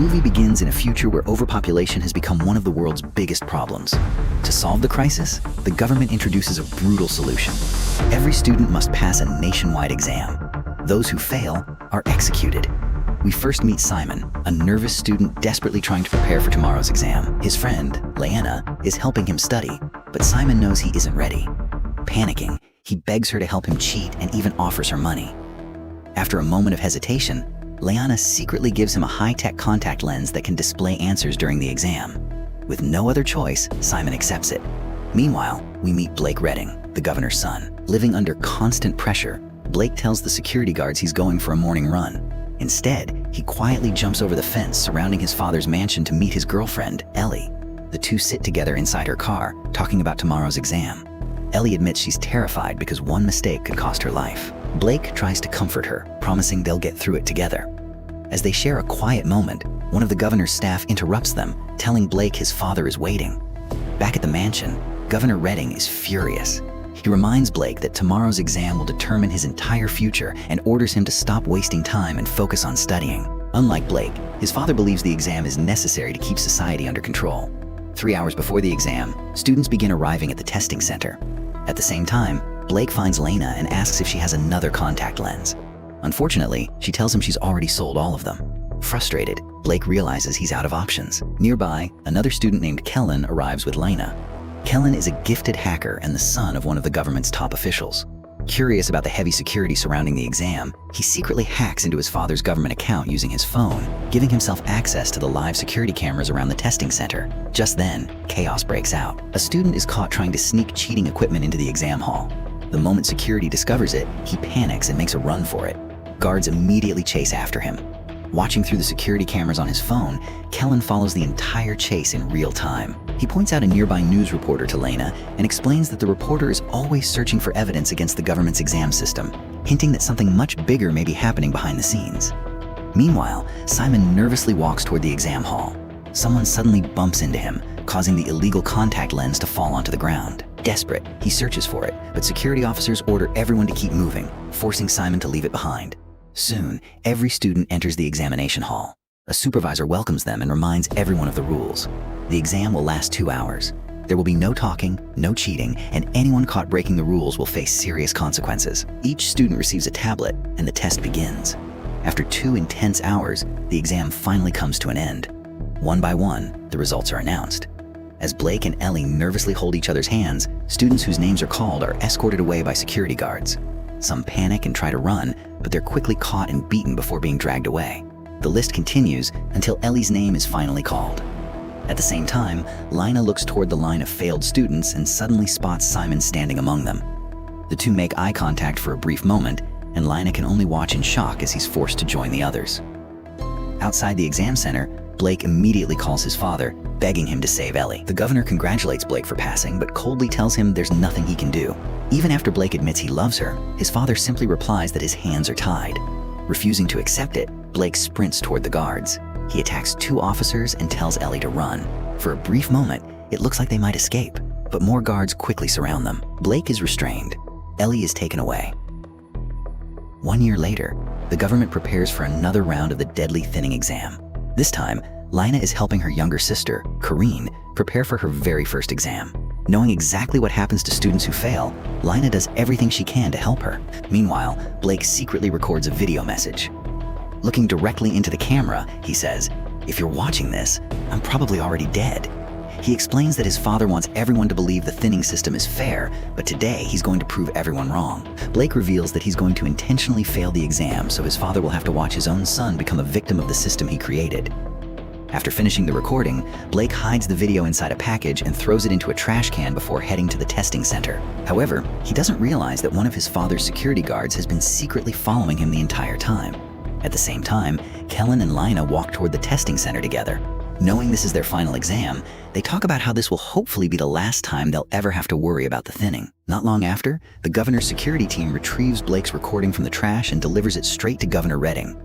movie begins in a future where overpopulation has become one of the world's biggest problems. To solve the crisis, the government introduces a brutal solution. Every student must pass a nationwide exam. Those who fail are executed. We first meet Simon, a nervous student desperately trying to prepare for tomorrow's exam. His friend, Lena, is helping him study, but Simon knows he isn't ready. Panicking, he begs her to help him cheat and even offers her money. After a moment of hesitation, Lena secretly gives him a high-tech contact lens that can display answers during the exam. With no other choice, Simon accepts it. Meanwhile, we meet Blake Redding, the governor's son. Living under constant pressure, Blake tells the security guards he's going for a morning run. Instead, he quietly jumps over the fence surrounding his father's mansion to meet his girlfriend, Ellie. The two sit together inside her car, talking about tomorrow's exam. Ellie admits she's terrified because one mistake could cost her life. Blake tries to comfort her, promising they'll get through it together. As they share a quiet moment, one of the governor's staff interrupts them, telling Blake his father is waiting. Back at the mansion, Governor Redding is furious. He reminds Blake that tomorrow's exam will determine his entire future and orders him to stop wasting time and focus on studying. Unlike Blake, his father believes the exam is necessary to keep society under control. 3 hours before the exam, students begin arriving at the testing center. At the same time, Blake finds Lena and asks if she has another contact lens. Unfortunately, she tells him she's already sold all of them. Frustrated, Blake realizes he's out of options. Nearby, another student named Kellen arrives with Lena. Kellen is a gifted hacker and the son of one of the government's top officials. Curious about the heavy security surrounding the exam, he secretly hacks into his father's government account using his phone, giving himself access to the live security cameras around the testing center. Just then, chaos breaks out. A student is caught trying to sneak cheating equipment into the exam hall. The moment security discovers it, he panics and makes a run for it. Guards immediately chase after him. Watching through the security cameras on his phone, Kellen follows the entire chase in real time. He points out a nearby news reporter to Lena and explains that the reporter is always searching for evidence against the government's exam system, hinting that something much bigger may be happening behind the scenes. Meanwhile, Simon nervously walks toward the exam hall. Someone suddenly bumps into him, causing the illegal contact lens to fall onto the ground. Desperate, he searches for it, but security officers order everyone to keep moving, forcing Simon to leave it behind. Soon, every student enters the examination hall. A supervisor welcomes them and reminds everyone of the rules. The exam will last 2 hours. There will be no talking, no cheating, and anyone caught breaking the rules will face serious consequences. Each student receives a tablet, and the test begins. After 2 intense hours, the exam finally comes to an end. One by one, the results are announced. As Blake and Ellie nervously hold each other's hands, students whose names are called are escorted away by security guards. Some panic and try to run, but they're quickly caught and beaten before being dragged away. The list continues until Ellie's name is finally called. At the same time, Lena looks toward the line of failed students and suddenly spots Simon standing among them. The two make eye contact for a brief moment, and Lena can only watch in shock as he's forced to join the others. Outside the exam center, Blake immediately calls his father, begging him to save Ellie. The governor congratulates Blake for passing, but coldly tells him there's nothing he can do. Even after Blake admits he loves her, his father simply replies that his hands are tied. Refusing to accept it, Blake sprints toward the guards. He attacks 2 officers and tells Ellie to run. For a brief moment, it looks like they might escape, but more guards quickly surround them. Blake is restrained. Ellie is taken away. 1 year later, the government prepares for another round of the deadly thinning exam. This time, Lena is helping her younger sister, Corrine, prepare for her very first exam. Knowing exactly what happens to students who fail, Lena does everything she can to help her. Meanwhile, Blake secretly records a video message. Looking directly into the camera, he says, "If you're watching this, I'm probably already dead." He explains that his father wants everyone to believe the thinning system is fair, but today he's going to prove everyone wrong. Blake reveals that he's going to intentionally fail the exam so his father will have to watch his own son become a victim of the system he created. After finishing the recording, Blake hides the video inside a package and throws it into a trash can before heading to the testing center. However, he doesn't realize that one of his father's security guards has been secretly following him the entire time. At the same time, Kellen and Lena walk toward the testing center together. Knowing this is their final exam, they talk about how this will hopefully be the last time they'll ever have to worry about the thinning. Not long after, the governor's security team retrieves Blake's recording from the trash and delivers it straight to Governor Redding.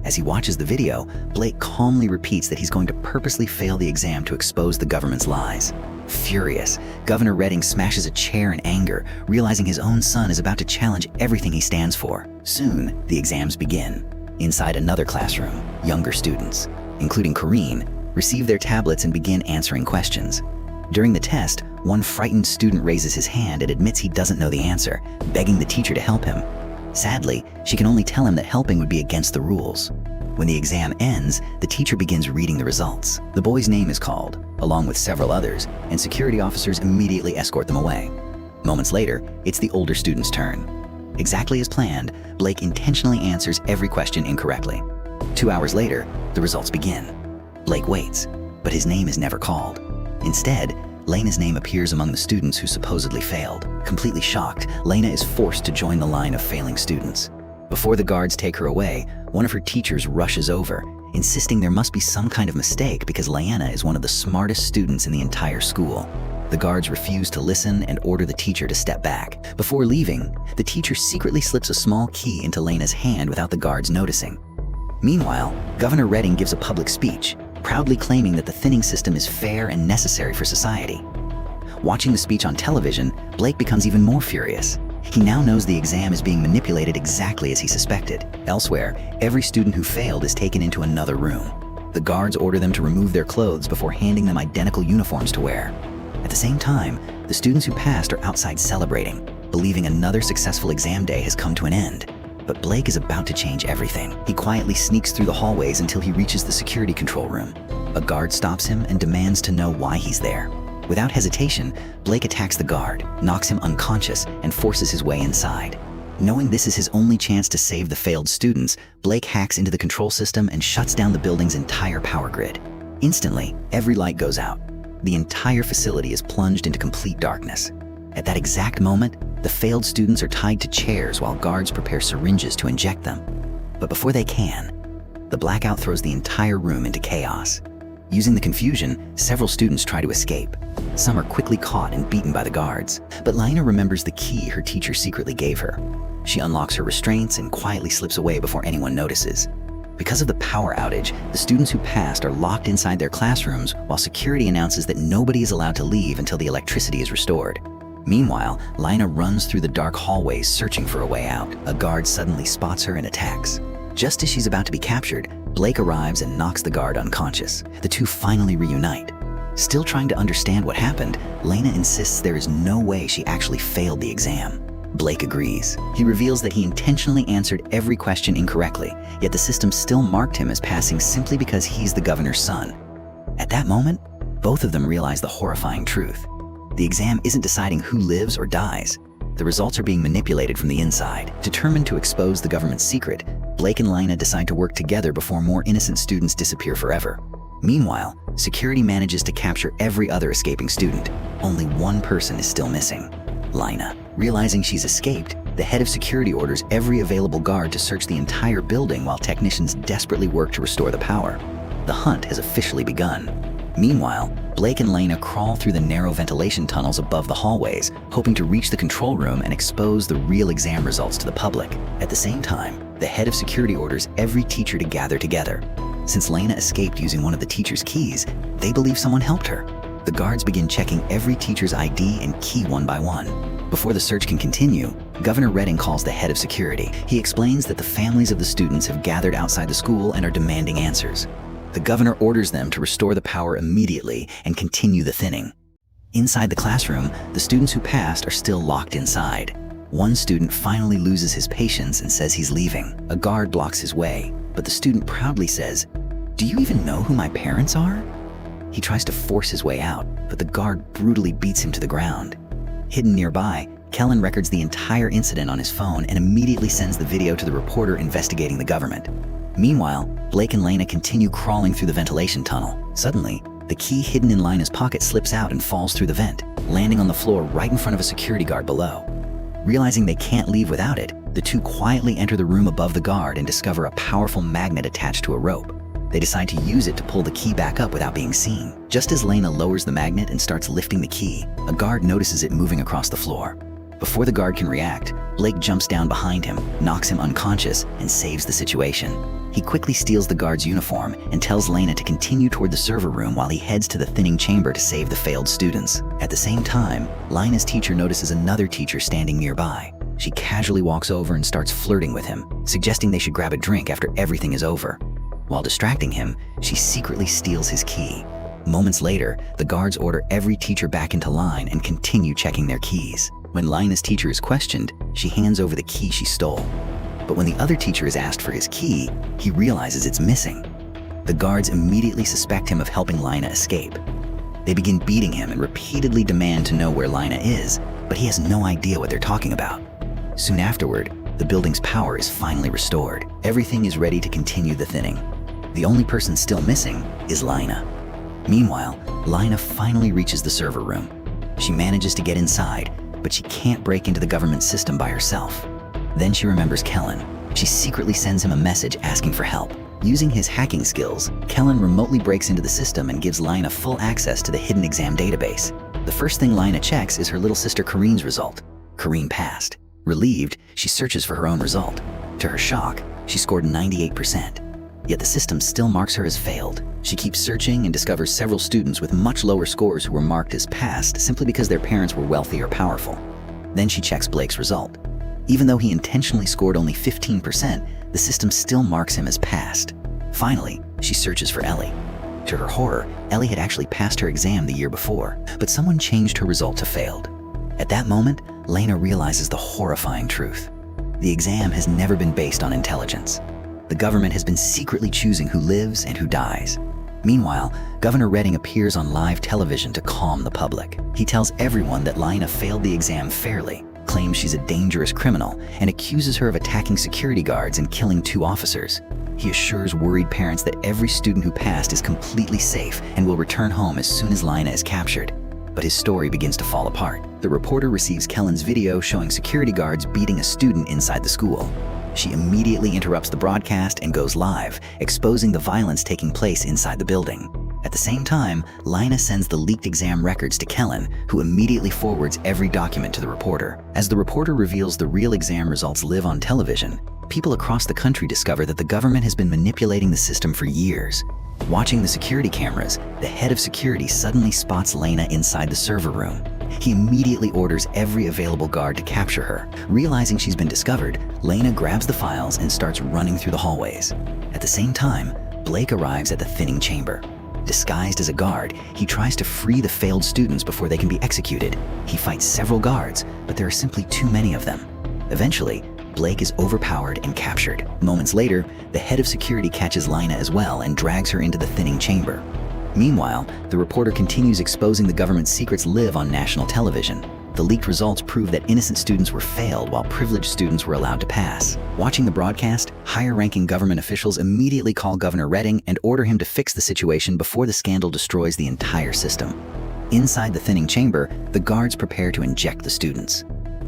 As he watches the video, Blake calmly repeats that he's going to purposely fail the exam to expose the government's lies. Furious, Governor Redding smashes a chair in anger, realizing his own son is about to challenge everything he stands for. Soon, the exams begin. Inside another classroom, younger students. including Kareen, receive their tablets and begin answering questions. During the test, one frightened student raises his hand and admits he doesn't know the answer, begging the teacher to help him. Sadly, she can only tell him that helping would be against the rules. When the exam ends, the teacher begins reading the results. The boy's name is called, along with several others, and security officers immediately escort them away. Moments later, it's the older student's turn. Exactly as planned, Blake intentionally answers every question incorrectly. 2 hours later, the results begin. Blake waits, but his name is never called. Instead, Lena's name appears among the students who supposedly failed. Completely shocked, Lena is forced to join the line of failing students. Before the guards take her away, one of her teachers rushes over, insisting there must be some kind of mistake because Lena is one of the smartest students in the entire school. The guards refuse to listen and order the teacher to step back. Before leaving, the teacher secretly slips a small key into Lena's hand without the guards noticing. Meanwhile, Governor Redding gives a public speech, proudly claiming that the thinning system is fair and necessary for society. Watching the speech on television, Blake becomes even more furious. He now knows the exam is being manipulated exactly as he suspected. Elsewhere, every student who failed is taken into another room. The guards order them to remove their clothes before handing them identical uniforms to wear. At the same time, the students who passed are outside celebrating, believing another successful exam day has come to an end. But Blake is about to change everything. He quietly sneaks through the hallways until he reaches the security control room. A guard stops him and demands to know why he's there. Without hesitation, Blake attacks the guard, knocks him unconscious, and forces his way inside. Knowing this is his only chance to save the failed students, Blake hacks into the control system and shuts down the building's entire power grid. Instantly, every light goes out. The entire facility is plunged into complete darkness. At that exact moment, the failed students are tied to chairs while guards prepare syringes to inject them. But before they can, the blackout throws the entire room into chaos. Using the confusion, several students try to escape. Some are quickly caught and beaten by the guards, but Lina remembers the key her teacher secretly gave her. She unlocks her restraints and quietly slips away before anyone notices. Because of the power outage, the students who passed are locked inside their classrooms while security announces that nobody is allowed to leave until the electricity is restored. Meanwhile, Lina runs through the dark hallways searching for a way out. A guard suddenly spots her and attacks. Just as she's about to be captured, Blake arrives and knocks the guard unconscious. The two finally reunite. Still trying to understand what happened, Lena insists there is no way she actually failed the exam. Blake agrees. He reveals that he intentionally answered every question incorrectly, yet the system still marked him as passing simply because he's the governor's son. At that moment, both of them realize the horrifying truth. The exam isn't deciding who lives or dies. The results are being manipulated from the inside. Determined to expose the government's secret, Blake and Lina decide to work together before more innocent students disappear forever. Meanwhile, security manages to capture every other escaping student. Only one person is still missing: Lina. Realizing she's escaped, the head of security orders every available guard to search the entire building while technicians desperately work to restore the power. The hunt has officially begun. Meanwhile, Blake and Lena crawl through the narrow ventilation tunnels above the hallways, hoping to reach the control room and expose the real exam results to the public. At the same time, the head of security orders every teacher to gather together. Since Lena escaped using one of the teacher's keys, they believe someone helped her. The guards begin checking every teacher's ID and key one by one. Before the search can continue, Governor Redding calls the head of security. He explains that the families of the students have gathered outside the school and are demanding answers. The governor orders them to restore the power immediately and continue the thinning. Inside the classroom, the students who passed are still locked inside. One student finally loses his patience and says he's leaving. A guard blocks his way, but the student proudly says, "Do you even know who my parents are?" He tries to force his way out, but the guard brutally beats him to the ground. Hidden nearby, Kellen records the entire incident on his phone and immediately sends the video to the reporter investigating the government. Meanwhile, Blake and Lena continue crawling through the ventilation tunnel. Suddenly, the key hidden in Lena's pocket slips out and falls through the vent, landing on the floor right in front of a security guard below. Realizing they can't leave without it, the two quietly enter the room above the guard and discover a powerful magnet attached to a rope. They decide to use it to pull the key back up without being seen. Just as Lena lowers the magnet and starts lifting the key, a guard notices it moving across the floor. Before the guard can react, Blake jumps down behind him, knocks him unconscious, and saves the situation. He quickly steals the guard's uniform and tells Lena to continue toward the server room while he heads to the thinning chamber to save the failed students. At the same time, Lena's teacher notices another teacher standing nearby. She casually walks over and starts flirting with him, suggesting they should grab a drink after everything is over. While distracting him, she secretly steals his key. Moments later, the guards order every teacher back into line and continue checking their keys. When Lina's teacher is questioned, she hands over the key she stole. But when the other teacher is asked for his key, he realizes it's missing. The guards immediately suspect him of helping Lina escape. They begin beating him and repeatedly demand to know where Lina is, but he has no idea what they're talking about. Soon afterward, the building's power is finally restored. Everything is ready to continue the thinning. The only person still missing is Lina. Meanwhile, Lina finally reaches the server room. She manages to get inside, but she can't break into the government system by herself. Then she remembers Kellen. She secretly sends him a message asking for help. Using his hacking skills, Kellen remotely breaks into the system and gives Lina full access to the hidden exam database. The first thing Lina checks is her little sister Kareen's result. Kareen passed. Relieved, she searches for her own result. To her shock, she scored 98%. Yet the system still marks her as failed. She keeps searching and discovers several students with much lower scores who were marked as passed simply because their parents were wealthy or powerful. Then she checks Blake's result. Even though he intentionally scored only 15%, the system still marks him as passed. Finally, she searches for Ellie. To her horror, Ellie had actually passed her exam the year before, but someone changed her result to failed. At that moment, Lena realizes the horrifying truth. The exam has never been based on intelligence. The government has been secretly choosing who lives and who dies. Meanwhile, Governor Redding appears on live television to calm the public. He tells everyone that Lina failed the exam fairly, claims she's a dangerous criminal, and accuses her of attacking security guards and killing 2 officers. He assures worried parents that every student who passed is completely safe and will return home as soon as Lina is captured. But his story begins to fall apart. The reporter receives Kellen's video showing security guards beating a student inside the school. She immediately interrupts the broadcast and goes live, exposing the violence taking place inside the building. At the same time, Lina sends the leaked exam records to Kellen, who immediately forwards every document to the reporter. As the reporter reveals the real exam results live on television, people across the country discover that the government has been manipulating the system for years. Watching the security cameras, the head of security suddenly spots Lina inside the server room. He immediately orders every available guard to capture her. Realizing she's been discovered, Lina grabs the files and starts running through the hallways. At the same time, Blake arrives at the thinning chamber. Disguised as a guard, he tries to free the failed students before they can be executed. He fights several guards, but there are simply too many of them. Eventually, Blake is overpowered and captured. Moments later, the head of security catches Lina as well and drags her into the thinning chamber. Meanwhile, the reporter continues exposing the government's secrets live on national television. The leaked results prove that innocent students were failed while privileged students were allowed to pass. Watching the broadcast, higher-ranking government officials immediately call Governor Redding and order him to fix the situation before the scandal destroys the entire system. Inside the thinning chamber, the guards prepare to inject the students.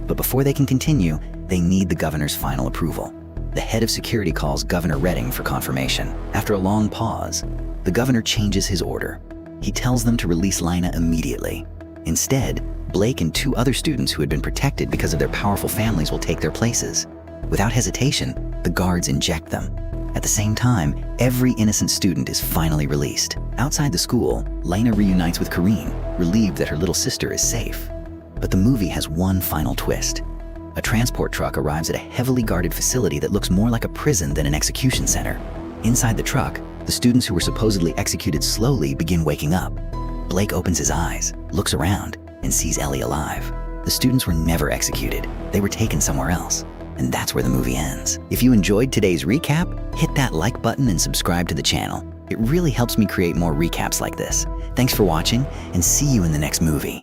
But before they can continue, they need the governor's final approval. The head of security calls Governor Redding for confirmation. After a long pause, the governor changes his order. He tells them to release Lina immediately. Instead, Blake and 2 other students who had been protected because of their powerful families will take their places. Without hesitation, the guards inject them. At the same time, every innocent student is finally released. Outside the school, Lina reunites with Kareen, relieved that her little sister is safe. But the movie has one final twist. A transport truck arrives at a heavily guarded facility that looks more like a prison than an execution center. Inside the truck, the students who were supposedly executed slowly begin waking up. Blake opens his eyes, looks around, and sees Ellie alive. The students were never executed. They were taken somewhere else. And that's where the movie ends. If you enjoyed today's recap, hit that like button and subscribe to the channel. It really helps me create more recaps like this. Thanks for watching, and see you in the next movie.